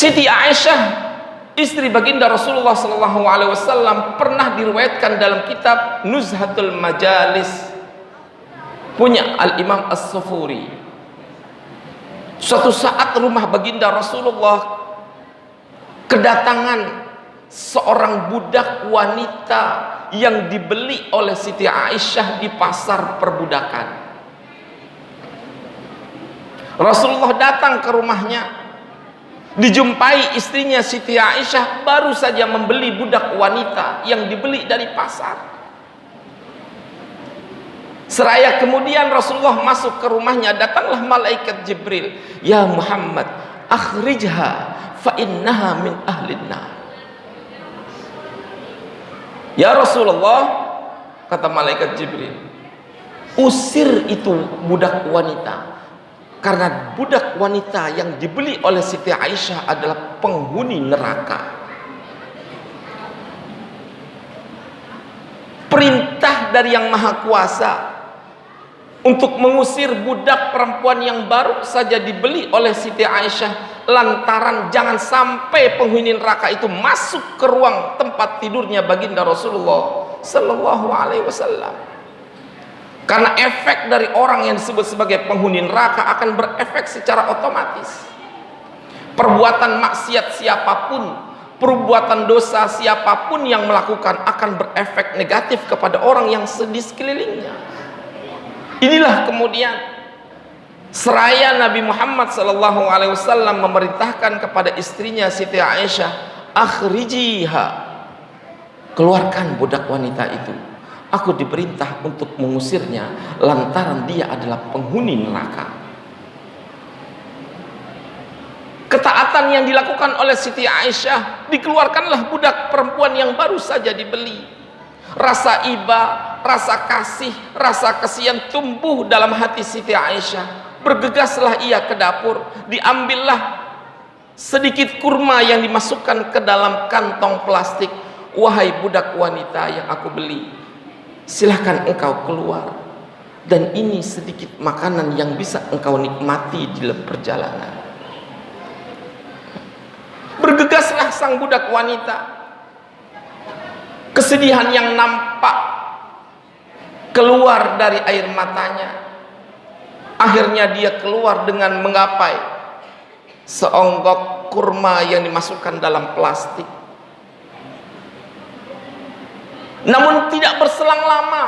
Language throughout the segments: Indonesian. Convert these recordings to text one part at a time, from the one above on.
Siti Aisyah, istri baginda Rasulullah SAW, pernah diriwayatkan dalam kitab Nuzhatul Majalis punya Al-Imam As-Sufuri. Suatu saat rumah baginda Rasulullah kedatangan seorang budak wanita yang dibeli oleh Siti Aisyah di pasar perbudakan. Rasulullah datang ke rumahnya, dijumpai istrinya Siti Aisyah baru saja membeli budak wanita yang dibeli dari pasar. Seraya kemudian Rasulullah masuk ke rumahnya, datanglah malaikat Jibril. Ya Muhammad, akhrijha fa innaha min ahlin nar. Ya Rasulullah, kata malaikat Jibril, usir itu budak wanita, karena budak wanita yang dibeli oleh Siti Aisyah adalah penghuni neraka. Perintah dari Yang Maha Kuasa untuk mengusir budak perempuan yang baru saja dibeli oleh Siti Aisyah, lantaran jangan sampai penghuni neraka itu masuk ke ruang tempat tidurnya baginda Rasulullah Sallallahu Alaihi Wasallam. Karena efek dari orang yang disebut sebagai penghuni neraka akan berefek secara otomatis. Perbuatan maksiat siapapun, perbuatan dosa siapapun yang melakukan akan berefek negatif kepada orang yang di sekelilingnya. Inilah kemudian seraya Nabi Muhammad SAW memerintahkan kepada istrinya Siti Aisyah, akhrijiha, keluarkan budak wanita itu. Aku diperintah untuk mengusirnya lantaran dia adalah penghuni neraka. Ketaatan yang dilakukan oleh Siti Aisyah, dikeluarkanlah budak perempuan yang baru saja dibeli. Rasa iba, rasa kasih, rasa kasihan tumbuh dalam hati Siti Aisyah. Bergegaslah ia ke dapur, diambillah sedikit kurma yang dimasukkan ke dalam kantong plastik. Wahai budak wanita yang aku beli, silahkan engkau keluar, dan ini sedikit makanan yang bisa engkau nikmati di dalam perjalanan. Bergegaslah sang budak wanita. Kesedihan yang nampak keluar dari air matanya. Akhirnya dia keluar dengan menggapai seonggok kurma yang dimasukkan dalam plastik. Namun tidak berselang lama,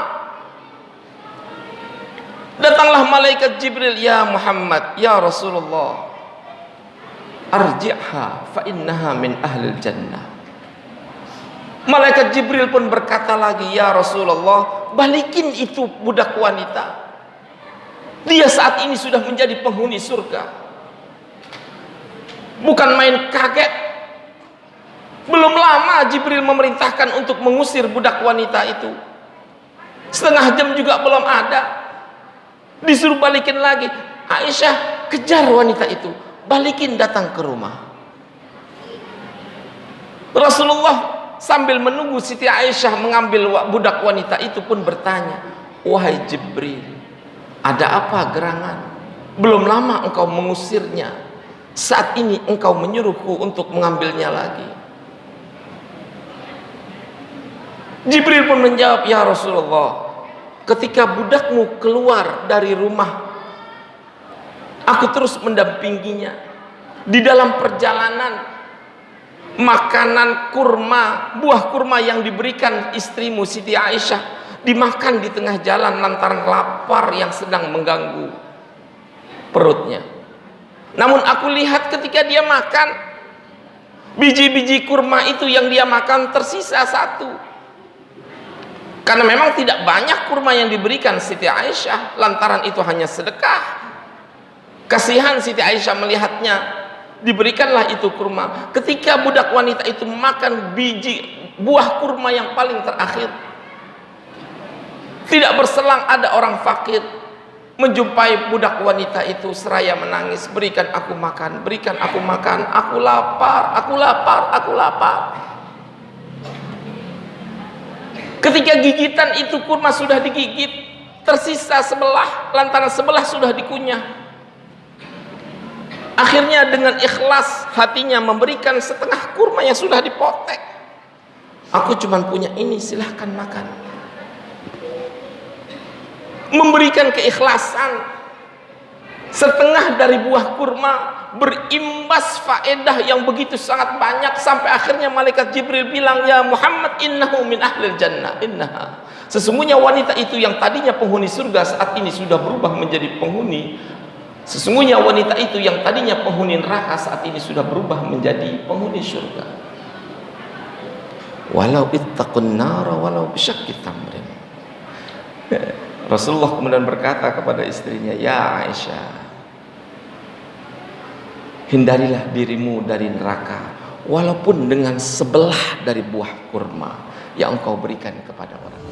datanglah malaikat Jibril. Ya Muhammad, ya Rasulullah, arji'ha fa innaha min ahlil jannah. Malaikat Jibril pun berkata lagi, ya Rasulullah, balikin itu budak wanita. Dia saat ini sudah menjadi penghuni surga. Bukan main kaget. Belum lama Jibril memerintahkan untuk mengusir budak wanita itu. Setengah jam juga belum ada. Disuruh balikin lagi. Aisyah, kejar wanita itu, balikin datang ke rumah. Rasulullah sambil menunggu Siti Aisyah mengambil budak wanita itu pun bertanya, wahai Jibril, ada apa gerangan? Belum lama engkau mengusirnya, saat ini engkau menyuruhku untuk mengambilnya lagi. Jibril pun menjawab, ya Rasulullah, ketika budakmu keluar dari rumah, aku terus mendampinginya. Di dalam perjalanan, makanan kurma, buah kurma yang diberikan istrimu Siti Aisyah dimakan di tengah jalan lantaran lapar yang sedang mengganggu perutnya. Namun aku lihat ketika dia makan, biji-biji kurma itu yang dia makan tersisa satu. Karena memang tidak banyak kurma yang diberikan Siti Aisyah, lantaran itu hanya sedekah. Kasihan Siti Aisyah melihatnya, diberikanlah itu kurma. Ketika budak wanita itu makan biji buah kurma yang paling terakhir, tidak berselang ada orang fakir menjumpai budak wanita itu seraya menangis, berikan aku makan, berikan aku makan, aku lapar, aku lapar, aku lapar. Ketika gigitan itu kurma sudah digigit, tersisa sebelah, lantaran sebelah sudah dikunyah. Akhirnya dengan ikhlas hatinya memberikan setengah kurma yang sudah dipotek. Aku cuma punya ini, silahkan makan. Memberikan keikhlasan. Setengah dari buah kurma berimbas faedah yang begitu sangat banyak, sampai akhirnya malaikat Jibril bilang, ya Muhammad, innahu min ahlil jannah, innaha. Sesungguhnya wanita itu yang tadinya penghuni surga saat ini sudah berubah menjadi penghuni. Sesungguhnya wanita itu yang tadinya penghuni neraka saat ini sudah berubah menjadi penghuni surga. Walau ittaqun nara walau bisyakki tamrin. Rasulullah kemudian berkata kepada istrinya, ya Aisyah, hindarilah dirimu dari neraka walaupun dengan sebelah dari buah kurma yang engkau berikan kepada orang.